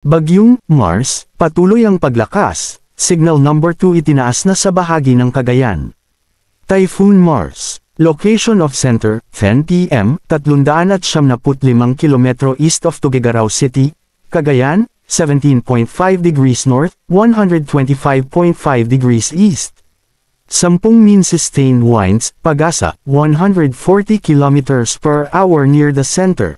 Bagyong Mars, patuloy ang paglakas, signal number 2 itinaas na sa bahagi ng Cagayan. Typhoon Mars, location of center, 10 p.m., 375 km east of Tuguegarao City, Cagayan, 17.5 degrees north, 125.5 degrees east. 10 mean sustained winds, pag-asa, 140 km per hour near the center.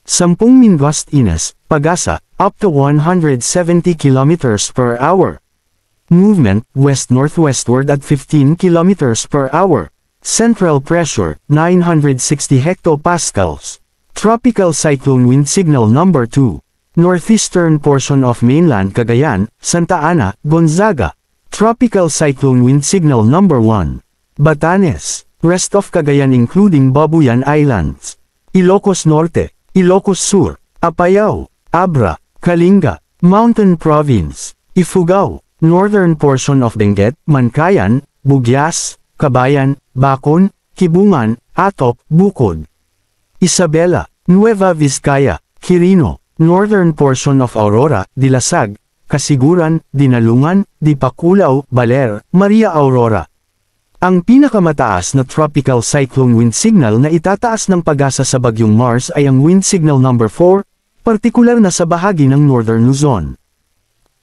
10 mean gust inches, pag-asa, up to 170 km per hour. Movement, west-northwestward at 15 km per hour. Central pressure, 960 hectopascals. Tropical cyclone wind signal number 2. Northeastern portion of mainland Cagayan, Santa Ana, Gonzaga. Tropical cyclone wind signal number 1. Batanes. Rest of Cagayan including Babuyan Islands. Ilocos Norte, Ilocos Sur, Apayao, Abra, Kalinga, Mountain Province, Ifugao, northern portion of Benguet, Mancayan, Bugyas, Kabayan, Bacon, Kibungan, Atop, Bukod. Isabela, Nueva Vizcaya, Quirino, northern portion of Aurora, Dilasag, Kasiguran, Dinalungan, Dipakulaw, Baler, Maria Aurora. Ang pinakamataas na tropical cyclone wind signal na itataas ng pag-asa sa Bagyong Mars ay ang wind signal number 4, partikular na sa bahagi ng Northern Luzon.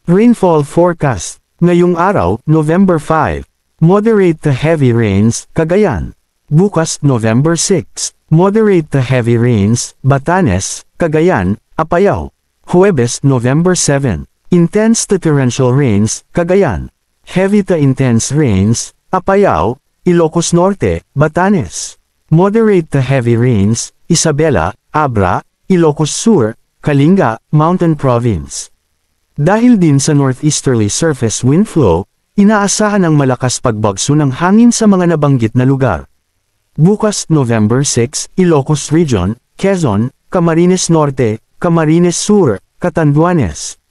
Rainfall forecast. Ngayong araw, November 5. Moderate to heavy rains, Cagayan. Bukas, November 6. Moderate to heavy rains, Batanes, Cagayan, Apayao. Huwebes, November 7. Intense to torrential rains, Cagayan. Heavy to intense rains, Apayao, Ilocos Norte, Batanes. Moderate to heavy rains, Isabela, Abra, Ilocos Sur, Kalinga, Mountain Province. Dahil din sa northeasterly surface wind flow, inaasahan ang malakas pagbagso ng hangin sa mga nabanggit na lugar. Bukas, November 6, Ilocos Region, Quezon, Camarines Norte, Camarines Sur, Catanduanes.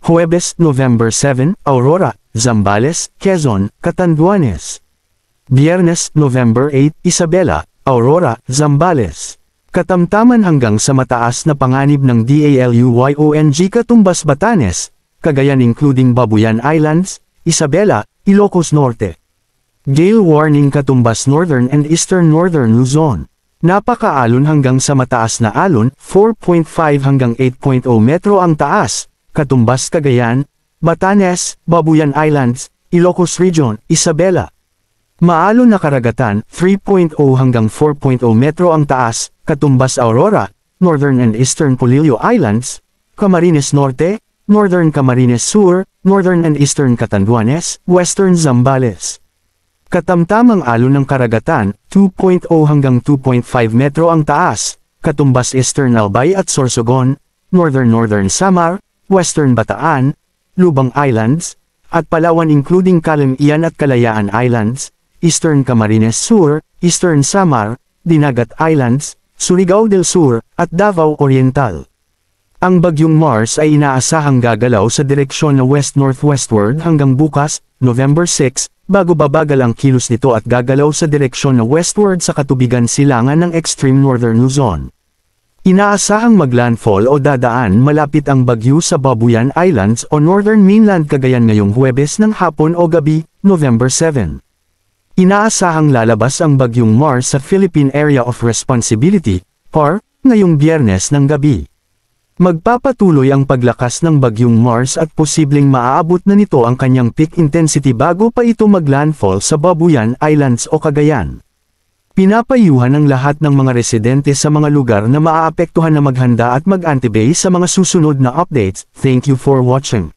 Huwebes, November 7, Aurora, Zambales, Quezon, Catanduanes. Biyernes, November 8, Isabela, Aurora, Zambales. Katamtaman hanggang sa mataas na panganib ng DALUYONG Katumbas Batanes, Cagayan including Babuyan Islands, Isabela, Ilocos Norte. Gale warning Katumbas Northern and Eastern Northern Luzon. Napakaalon hanggang sa mataas na alon, 4.5 hanggang 8.0 metro ang taas, Katumbas Cagayan, Batanes, Babuyan Islands, Ilocos Region, Isabela. Maalon na karagatan, 3.0 hanggang 4.0 metro ang taas, Katumbas Aurora, Northern and Eastern Polillo Islands, Camarines Norte, Northern Camarines Sur, Northern and Eastern Catanduanes, Western Zambales. Katamtamang alon ng karagatan, 2.0 hanggang 2.5 metro ang taas, Katumbas Eastern Albay at Sorsogon, Northern Samar, Western Bataan, Lubang Islands, at Palawan including Calamian at Kalayaan Islands, Eastern Camarines Sur, Eastern Samar, Dinagat Islands, Surigao del Sur, at Davao Oriental. Ang Bagyong Mars ay inaasahang gagalaw sa direksyon na west-northwestward hanggang bukas, November 6, bago babagal ang kilos nito at gagalaw sa direksyon na westward sa katubigan silangan ng extreme northern Luzon. Inaasahang maglandfall o dadaan malapit ang bagyo sa Babuyan Islands o northern mainland Cagayan ngayong Huwebes ng hapon o gabi, November 7. Inaasahang lalabas ang Bagyong Mars sa Philippine Area of Responsibility, PAR, ngayong Biyernes ng gabi. Magpapatuloy ang paglakas ng Bagyong Mars at posibleng maaabot na nito ang kanyang peak intensity bago pa ito maglandfall sa Babuyan Islands o Cagayan. Pinapayuhan ang lahat ng mga residente sa mga lugar na maaapektuhan na maghanda at mag-antibay sa mga susunod na updates. Thank you for watching.